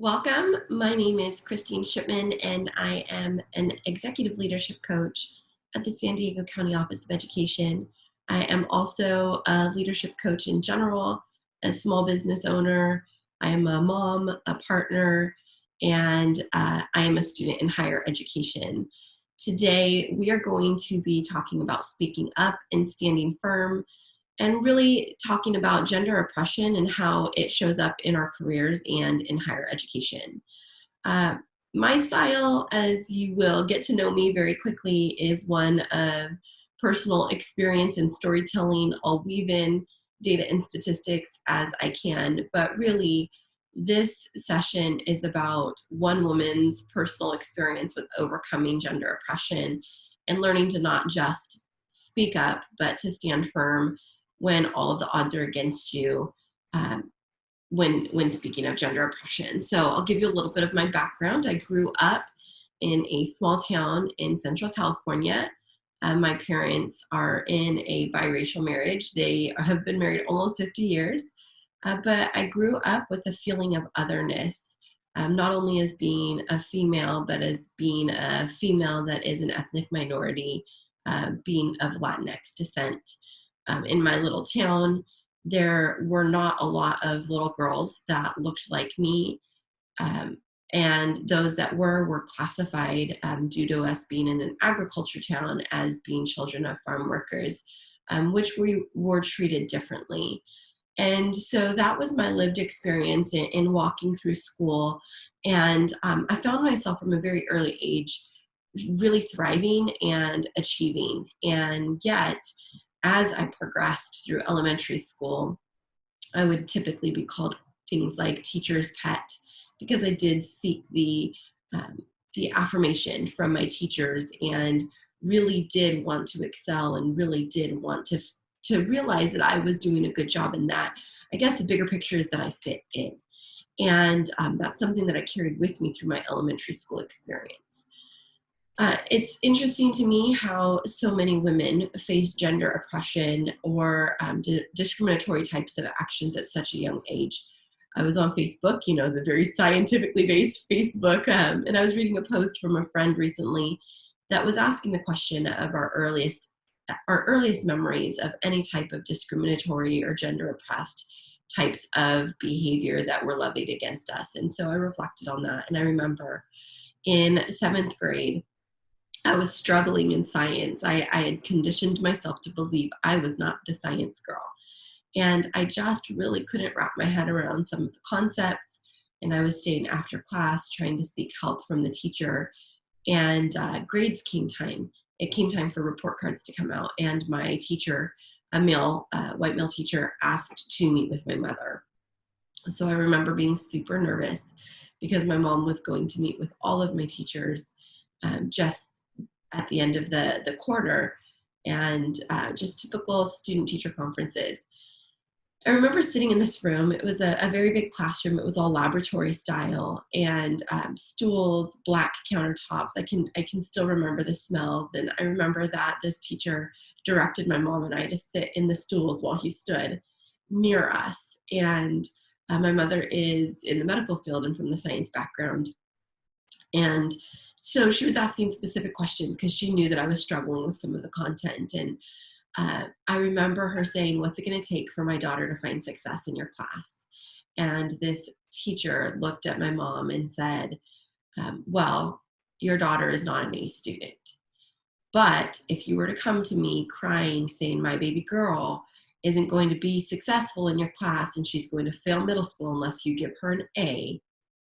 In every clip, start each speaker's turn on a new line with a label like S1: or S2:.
S1: Welcome. My name is Kristine Shipman, and I am an executive leadership coach at the San Diego County Office of Education. I am also a leadership coach in general, a small business owner. I am a mom, a partner, and I am a student in higher education. Today, we are going to be talking about speaking up and standing firm and really talking about gender oppression and how it shows up in our careers and in higher education. Uh, my style, as you will get to know me very quickly, is one of personal experience and storytelling. I'll weave in data and statistics as I can, but really, this session is about one woman's personal experience with overcoming gender oppression and learning to not just speak up, but to stand firm when all of the odds are against you, when speaking of gender oppression. So I'll give you a little bit of my background. I grew up in a small town in Central California. My parents are in a biracial marriage. They have been married almost 50 years, but I grew up with a feeling of otherness, not only as being a female, but as being a female that is an ethnic minority, being of Latinx descent. In my little town, there were not a lot of little girls that looked like me. Um, and those that were classified due to us being in an agriculture town as being children of farm workers, which we were treated differently. And so that was my lived experience in walking through school. And I found myself from a very early age really thriving and achieving. And yet, as I progressed through elementary school, I would typically be called things like teacher's pet because I did seek the affirmation from my teachers and really did want to excel and really did want to realize that I was doing a good job in that. I guess the bigger picture is that I fit in. And that's something that I carried with me through my elementary school experience. It's interesting to me how so many women face gender oppression or discriminatory types of actions at such a young age. I was on Facebook, the very scientifically based Facebook, and I was reading a post from a friend recently that was asking the question of our earliest memories of any type of discriminatory or gender oppressed types of behavior that were levied against us. And so I reflected on that, and I remember in seventh grade, I was struggling in science. I had conditioned myself to believe I was not the science girl. And I just really couldn't wrap my head around some of the concepts. And I was staying after class trying to seek help from the teacher. And grades came time. It came time for report cards to come out. And my teacher, white male teacher, asked to meet with my mother. So I remember being super nervous because my mom was going to meet with all of my teachers just at the end of the quarter, and just typical student-teacher conferences. I remember sitting in this room. It was a very big classroom. It was all laboratory style, and stools, black countertops. I can still remember the smells, and I remember that this teacher directed my mom and I to sit in the stools while he stood near us. And my mother is in the medical field and from the science background. And so she was asking specific questions because she knew that I was struggling with some of the content. And I remember her saying, "What's it going to take for my daughter to find success in your class?" And this teacher looked at my mom and said, "Well, your daughter is not an A student. But if you were to come to me crying, saying my baby girl isn't going to be successful in your class and she's going to fail middle school unless you give her an A,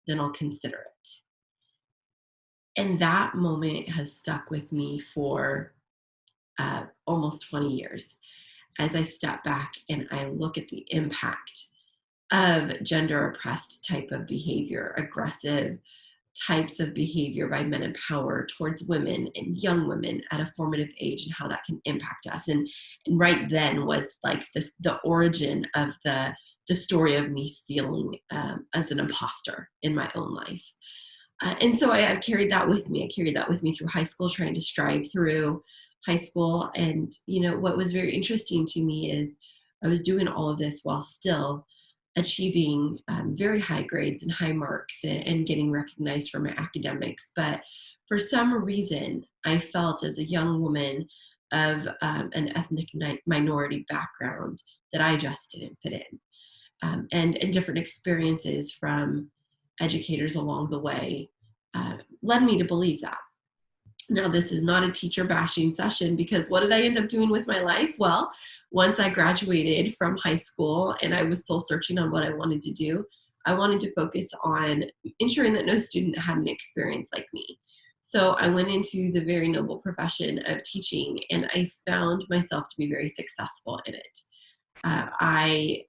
S1: then I'll consider it." And that moment has stuck with me for almost 20 years as I step back and I look at the impact of gender oppressed type of behavior, aggressive types of behavior by men in power towards women and young women at a formative age and how that can impact us. And right then was like the origin of the story of me feeling as an imposter in my own life. And so I carried that with me. I carried that with me through high school, trying to strive through high school. And, what was very interesting to me is I was doing all of this while still achieving very high grades and high marks and getting recognized for my academics. But for some reason, I felt as a young woman of an ethnic minority background that I just didn't fit in. And different experiences from educators along the way led me to believe that. Now, this is not a teacher bashing session, because what did I end up doing with my life? Well, once I graduated from high school and I was soul searching on what I wanted to do, I wanted to focus on ensuring that no student had an experience like me. So I went into the very noble profession of teaching, and I found myself to be very successful in it. I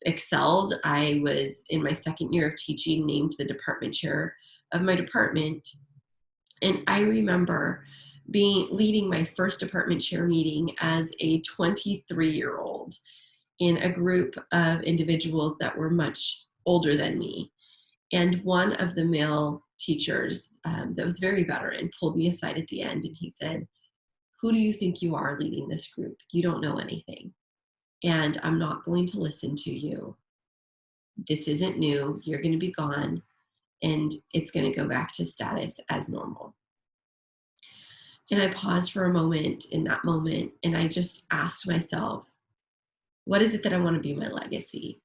S1: excelled. I was, in my second year of teaching, named the department chair of my department. And I remember leading my first department chair meeting as a 23-year-old in a group of individuals that were much older than me. And one of the male teachers that was very veteran pulled me aside at the end, and he said, "Who do you think you are leading this group? You don't know anything. And I'm not going to listen to you. This isn't new. You're going to be gone, and it's going to go back to status as normal." And I paused for a moment in that moment, and I just asked myself, what is it that I want to be my legacy?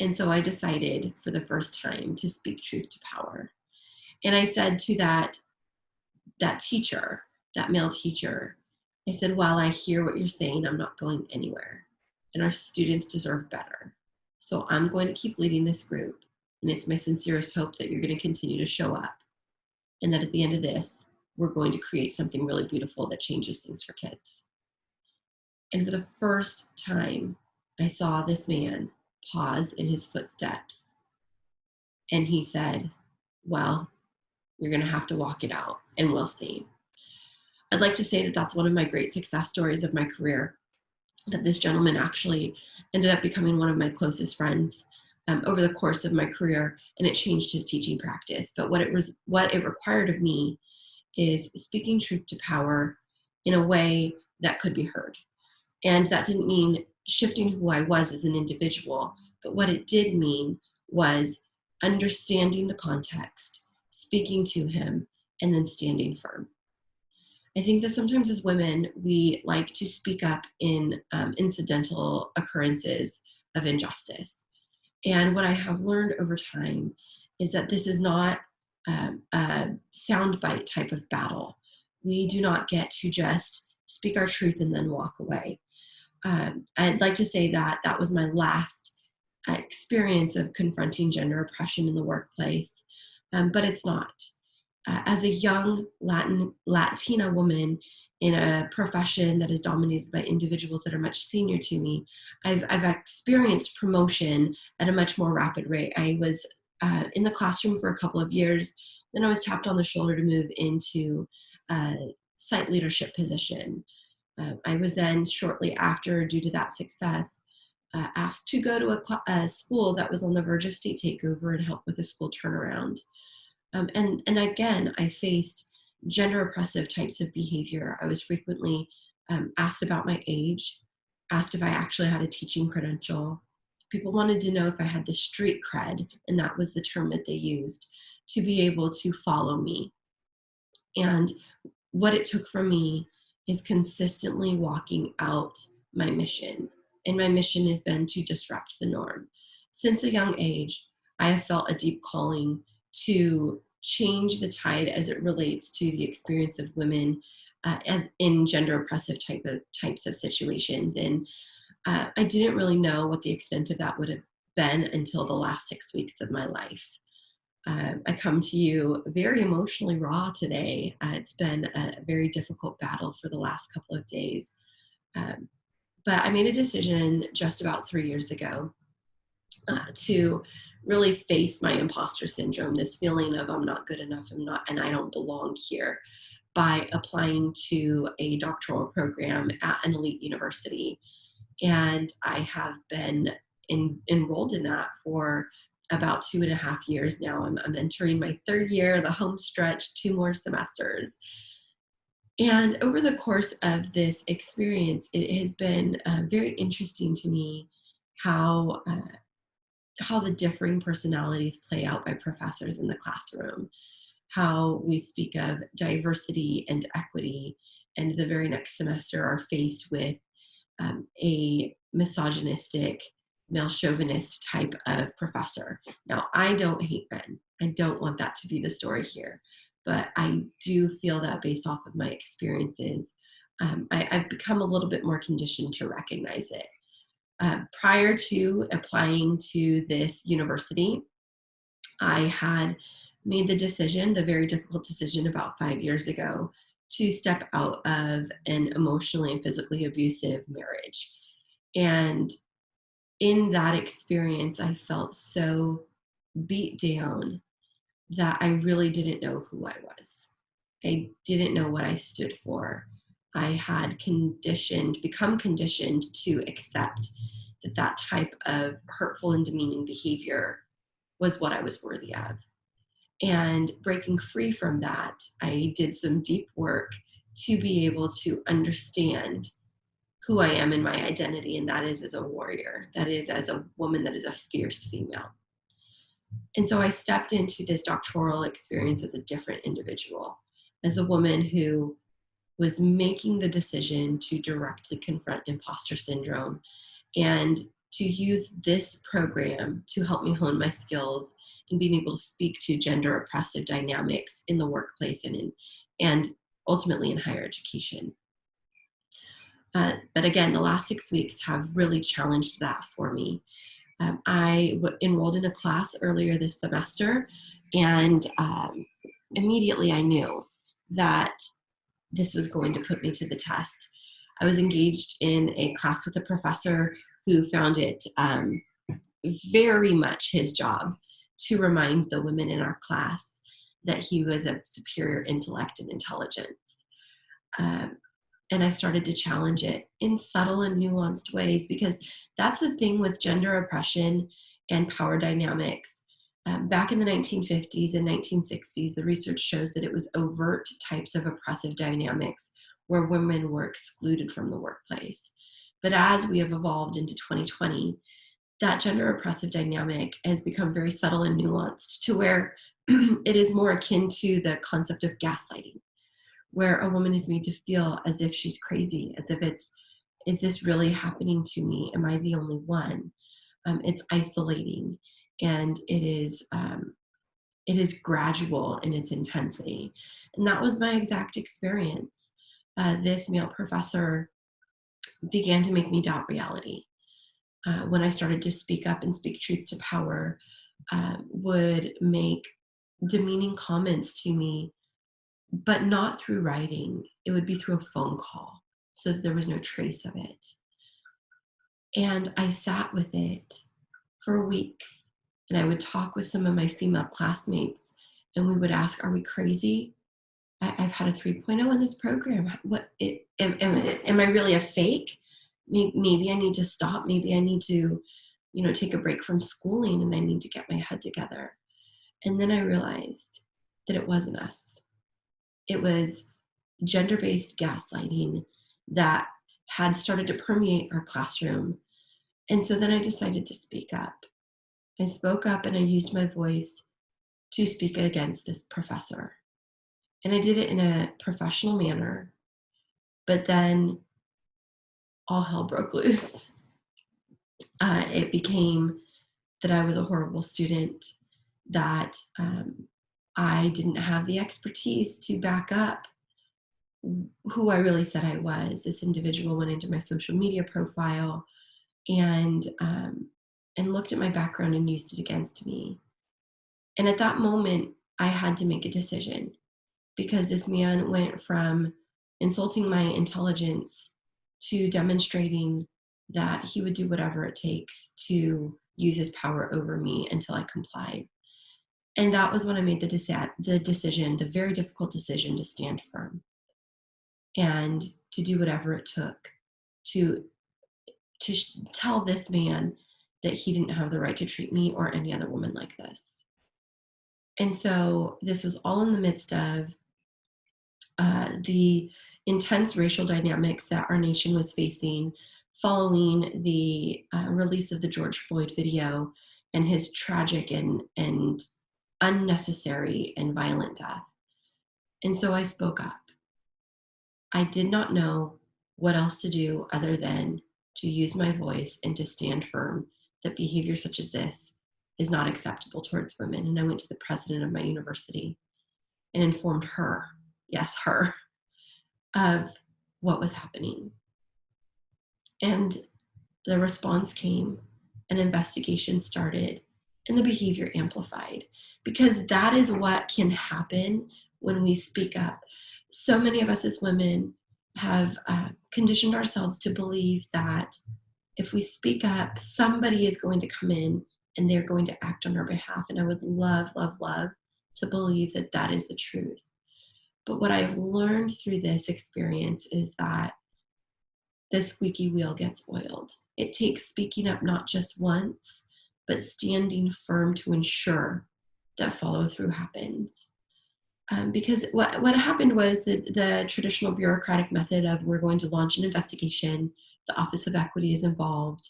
S1: And so I decided for the first time to speak truth to power. And I said to that teacher, that male teacher, I said, "While I hear what you're saying, I'm not going anywhere. And our students deserve better. So I'm going to keep leading this group. And it's my sincerest hope that you're going to continue to show up. And that at the end of this, we're going to create something really beautiful that changes things for kids." And for the first time, I saw this man pause in his footsteps. And he said, "Well, you're going to have to walk it out, and we'll see." I'd like to say that that's one of my great success stories of my career, that this gentleman actually ended up becoming one of my closest friends over the course of my career, and it changed his teaching practice. But what it required of me is speaking truth to power in a way that could be heard. And that didn't mean shifting who I was as an individual, but what it did mean was understanding the context, speaking to him, and then standing firm. I think that sometimes as women, we like to speak up in incidental occurrences of injustice. And what I have learned over time is that this is not a soundbite type of battle. We do not get to just speak our truth and then walk away. I'd like to say that that was my last experience of confronting gender oppression in the workplace, but it's not. As a young Latina woman in a profession that is dominated by individuals that are much senior to me, I've experienced promotion at a much more rapid rate. I was in the classroom for a couple of years, then I was tapped on the shoulder to move into a site leadership position. I was then, shortly after, due to that success, asked to go to a school that was on the verge of state takeover and help with a school turnaround. And again, I faced gender oppressive types of behavior. I was frequently asked about my age, asked if I actually had a teaching credential. People wanted to know if I had the street cred, and that was the term that they used, to be able to follow me. And what it took from me is consistently walking out my mission. And my mission has been to disrupt the norm. Since a young age, I have felt a deep calling to change the tide as it relates to the experience of women as in gender oppressive types of situations. And I didn't really know what the extent of that would have been until the last 6 weeks of my life. I come to you very emotionally raw today. It's been a very difficult battle for the last couple of days. But I made a decision just about 3 years ago to really face my imposter syndrome, this feeling of I'm not good enough, and I don't belong here, by applying to a doctoral program at an elite university. And I have been enrolled in that for about 2.5 years now. I'm entering my third year, the home stretch, 2 more semesters. And over the course of this experience, it has been very interesting to me how the differing personalities play out by professors in the classroom, how we speak of diversity and equity, and the very next semester are faced with a misogynistic, male chauvinist type of professor. Now, I don't hate men. I don't want that to be the story here. But I do feel that based off of my experiences, I've become a little bit more conditioned to recognize it. Prior to applying to this university, I had made the decision, the very difficult decision about 5 years ago, to step out of an emotionally and physically abusive marriage. And in that experience, I felt so beat down that I really didn't know who I was. I didn't know what I stood for. I had become conditioned to accept that that type of hurtful and demeaning behavior was what I was worthy of. And breaking free from that, I did some deep work to be able to understand who I am in my identity, and that is as a warrior, that is as a woman, that is a fierce female. And so I stepped into this doctoral experience as a different individual, as a woman who was making the decision to directly confront imposter syndrome and to use this program to help me hone my skills in being able to speak to gender oppressive dynamics in the workplace and ultimately in higher education. But again, the last 6 weeks have really challenged that for me. I enrolled in a class earlier this semester, and immediately I knew that this was going to put me to the test. I was engaged in a class with a professor who found it very much his job to remind the women in our class that he was of superior intellect and intelligence. And I started to challenge it in subtle and nuanced ways, because that's the thing with gender oppression and power dynamics. Back in the 1950s and 1960s, the research shows that it was overt types of oppressive dynamics where women were excluded from the workplace. But as we have evolved into 2020, that gender oppressive dynamic has become very subtle and nuanced to where it is more akin to the concept of gaslighting, where a woman is made to feel as if she's crazy, as if is this really happening to me? Am I the only one? It's isolating, and it is gradual in its intensity. And that was my exact experience. This male professor began to make me doubt reality. When I started to speak up and speak truth to power, would make demeaning comments to me, but not through writing. It would be through a phone call, so that there was no trace of it. And I sat with it for weeks, and I would talk with some of my female classmates, and we would ask, are we crazy? I've had a 3.0 in this program. Am I really a fake? Maybe I need to stop. Maybe I need to, take a break from schooling, and I need to get my head together. And then I realized that it wasn't us. It was gender-based gaslighting that had started to permeate our classroom. And so then I decided to speak up. I spoke up, and I used my voice to speak against this professor. And I did it in a professional manner, but then all hell broke loose. It became that I was a horrible student, that I didn't have the expertise to back up who I really said I was. This individual went into my social media profile and looked at my background and used it against me. And at that moment, I had to make a decision, because this man went from insulting my intelligence to demonstrating that he would do whatever it takes to use his power over me until I complied. And that was when I made the decision, the very difficult decision, to stand firm and to do whatever it took to tell this man that he didn't have the right to treat me or any other woman like this. And so this was all in the midst of the intense racial dynamics that our nation was facing following the release of the George Floyd video and his tragic and unnecessary and violent death. And so I spoke up. I did not know what else to do other than to use my voice and to stand firm that behavior such as this is not acceptable towards women. And I went to the president of my university and informed her, yes, her, of what was happening. And the response came, an investigation started, and the behavior amplified, because that is what can happen when we speak up. So many of us as women have conditioned ourselves to believe that if we speak up, somebody is going to come in and they're going to act on our behalf. And I would love, love, love to believe that that is the truth. But what I've learned through this experience is that the squeaky wheel gets oiled. It takes speaking up not just once, but standing firm to ensure that follow through happens. Because what happened was that the traditional bureaucratic method of we're going to launch an investigation, the Office of Equity is involved,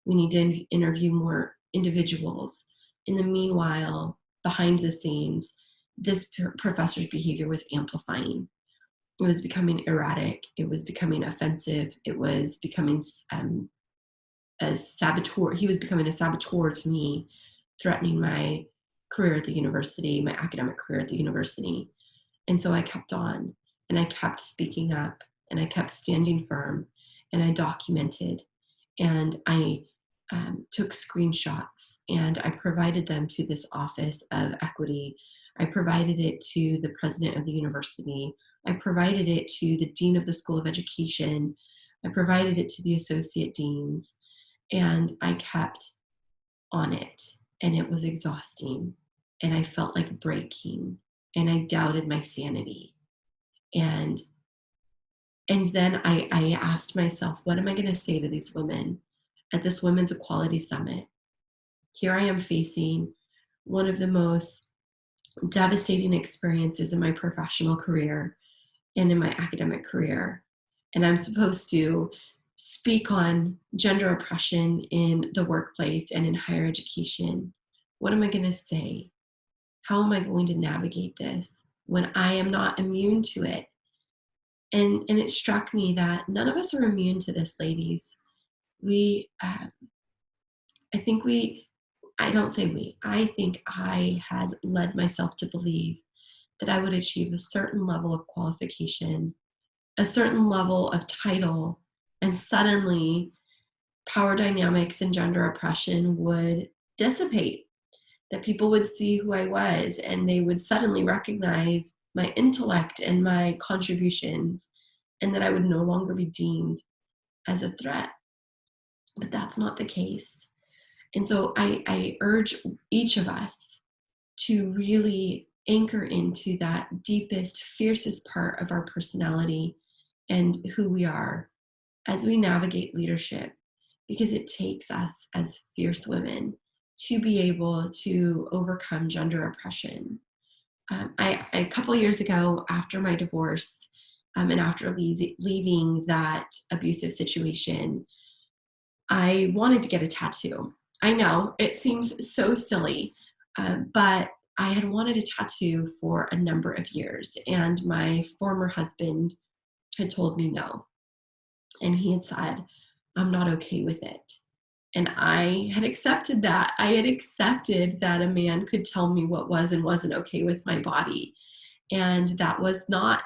S1: we need to interview more individuals. In the meanwhile, behind the scenes, this professor's behavior was amplifying. It was becoming erratic. It was becoming offensive. It was becoming a saboteur. He was becoming a saboteur to me, threatening my career at the university, my academic career at the university. And so I kept on, and I kept speaking up, and I kept standing firm, and I documented, and I took screenshots, and I provided them to this Office of Equity. I provided it to the president of the university. I provided it to the dean of the School of Education. I provided it to the associate deans, and I kept on it, and it was exhausting, and I felt like breaking, and I doubted my sanity. And then I asked myself, what am I going to say to these women at this Women's Equality Summit? Here I am facing one of the most devastating experiences in my professional career and in my academic career. And I'm supposed to speak on gender oppression in the workplace and in higher education. What am I going to say? How am I going to navigate this when I am not immune to it? And it struck me that none of us are immune to this, ladies. I think I had led myself to believe that I would achieve a certain level of qualification, a certain level of title, and suddenly power dynamics and gender oppression would dissipate, that people would see who I was, and they would suddenly recognize my intellect and my contributions, and that I would no longer be deemed as a threat. But that's not the case. And so I urge each of us to really anchor into that deepest, fiercest part of our personality and who we are as we navigate leadership, because it takes us as fierce women to be able to overcome gender oppression. A couple years ago, after my divorce, and after leaving that abusive situation, I wanted to get a tattoo. I know it seems so silly, but I had wanted a tattoo for a number of years, and my former husband had told me no. And he had said, I'm not okay with it. And I had accepted that. I had accepted that a man could tell me what was and wasn't okay with my body. And that was not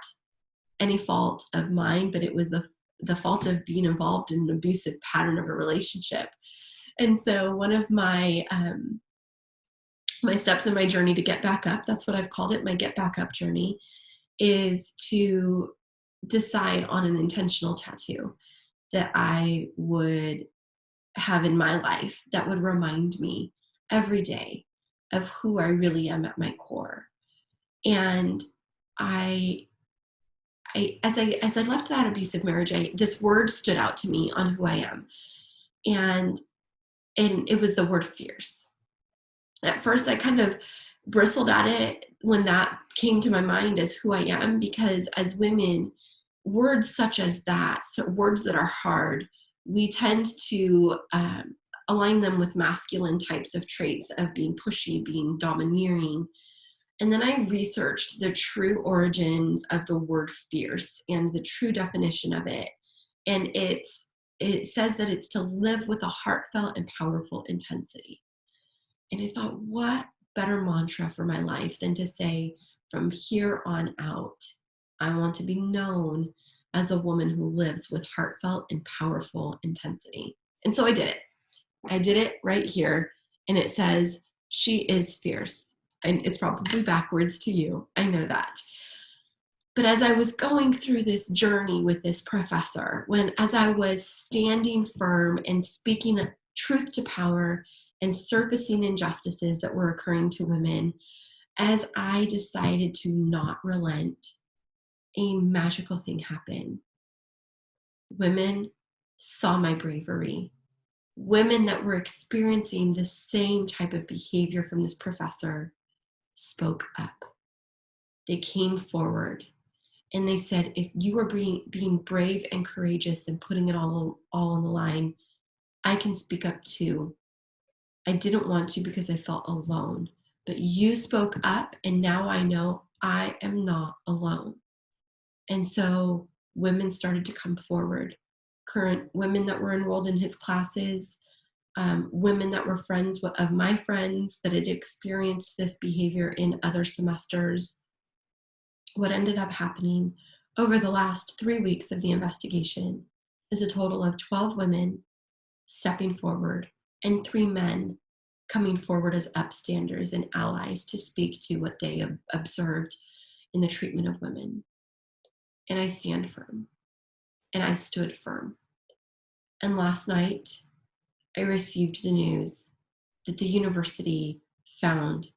S1: any fault of mine, but it was the fault of being involved in an abusive pattern of a relationship. And so one of my my steps in my journey to get back up, that's what I've called it, my get back up journey, is to decide on an intentional tattoo that I would have in my life that would remind me every day of who I really am at my core. And as I left that abusive marriage, this word stood out to me on who I am. And it was the word fierce. At first, I kind of bristled at it when that came to my mind as who I am, because as women, words such as that, so words that are hard, we tend to align them with masculine types of traits of being pushy, being domineering. And then I researched the true origins of the word fierce and the true definition of it. And it says that it's to live with a heartfelt and powerful intensity. And I thought, what better mantra for my life than to say, from here on out, I want to be known as a woman who lives with heartfelt and powerful intensity. And so I did it. I did it right here. And it says, she is fierce. And it's probably backwards to you. I know that. But as I was going through this journey with this professor, as I was standing firm and speaking truth to power and surfacing injustices that were occurring to women, as I decided to not relent, a magical thing happened. Women saw my bravery. Women that were experiencing the same type of behavior from this professor spoke up. They came forward and they said, if you are being brave and courageous and putting it all on the line, I can speak up too. I didn't want to because I felt alone, but you spoke up and now I know I am not alone. And so women started to come forward. Current women that were enrolled in his classes, women that were friends of my friends that had experienced this behavior in other semesters. What ended up happening over the last 3 weeks of the investigation is a total of 12 women stepping forward and 3 men coming forward as upstanders and allies to speak to what they observed in the treatment of women. And I stand firm. And I stood firm. And last night, I received the news that the university found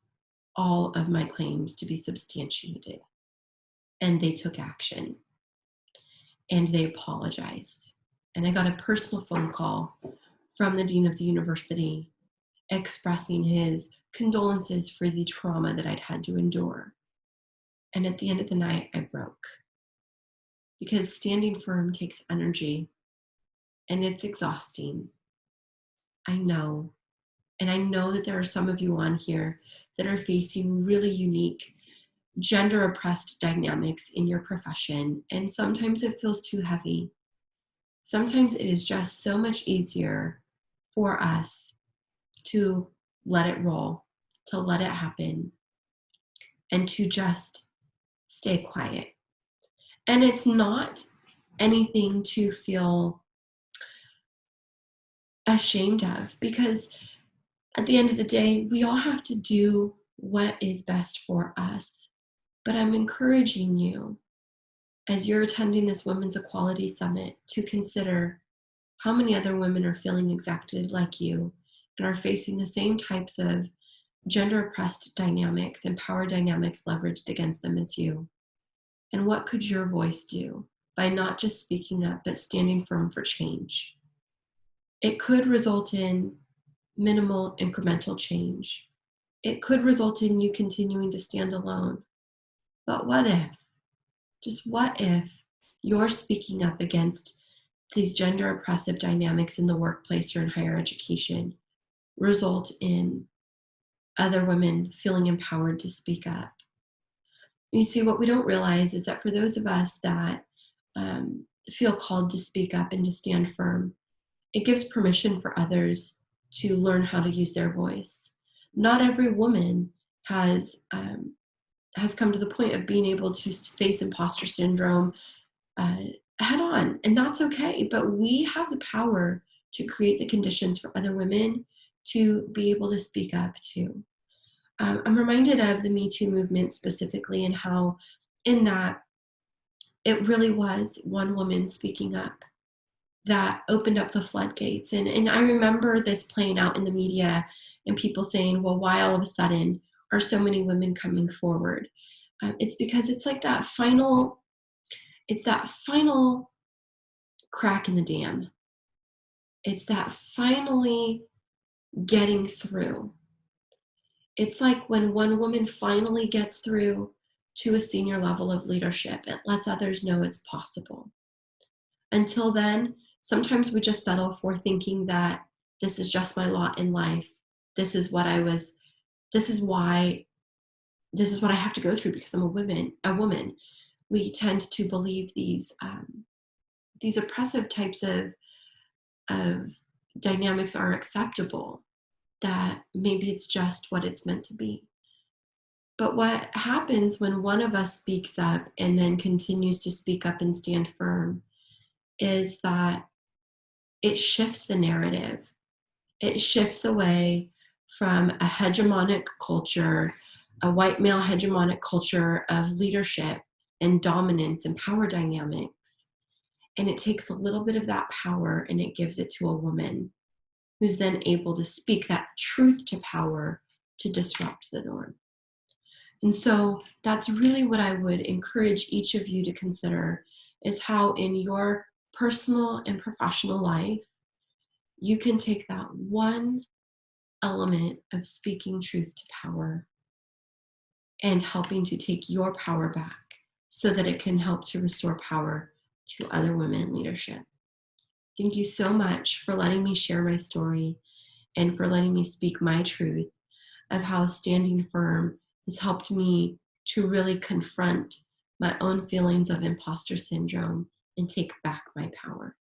S1: all of my claims to be substantiated. And they took action. And they apologized. And I got a personal phone call from the dean of the university expressing his condolences for the trauma that I'd had to endure. And at the end of the night, I broke. Because standing firm takes energy and it's exhausting. I know. And I know that there are some of you on here that are facing really unique gender oppressed dynamics in your profession. And sometimes it feels too heavy. Sometimes it is just so much easier for us to let it roll, to let it happen, and to just stay quiet. And it's not anything to feel ashamed of, because at the end of the day, we all have to do what is best for us. But I'm encouraging you, as you're attending this Women's Equality Summit, to consider how many other women are feeling exactly like you and are facing the same types of gender oppressed dynamics and power dynamics leveraged against them as you. And what could your voice do by not just speaking up, but standing firm for change? It could result in minimal incremental change. It could result in you continuing to stand alone. But what if, just what if you're speaking up against these gender oppressive dynamics in the workplace or in higher education result in other women feeling empowered to speak up? You see, what we don't realize is that for those of us that feel called to speak up and to stand firm, it gives permission for others to learn how to use their voice. Not every woman has come to the point of being able to face imposter syndrome head on, and that's okay. But we have the power to create the conditions for other women to be able to speak up too. I'm reminded of the Me Too movement specifically, and how in that it really was one woman speaking up that opened up the floodgates. And I remember this playing out in the media and people saying, well, why all of a sudden are so many women coming forward? It's because it's like that final crack in the dam. It's that finally getting through. It's like when one woman finally gets through to a senior level of leadership, it lets others know it's possible. Until then, Sometimes we just settle for thinking that this is just my lot in life. This is what I was, this is why, this is what I have to go through because I'm a woman. We tend to believe these oppressive types of dynamics are acceptable, that maybe it's just what it's meant to be. But what happens when one of us speaks up and then continues to speak up and stand firm is that it shifts the narrative. It shifts away from a hegemonic culture, a white male hegemonic culture of leadership and dominance and power dynamics. And it takes a little bit of that power and it gives it to a woman who's then able to speak that truth to power to disrupt the norm. And so that's really what I would encourage each of you to consider, is how in your personal and professional life, you can take that one element of speaking truth to power and helping to take your power back so that it can help to restore power to other women in leadership. Thank you so much for letting me share my story and for letting me speak my truth of how standing firm has helped me to really confront my own feelings of imposter syndrome and take back my power.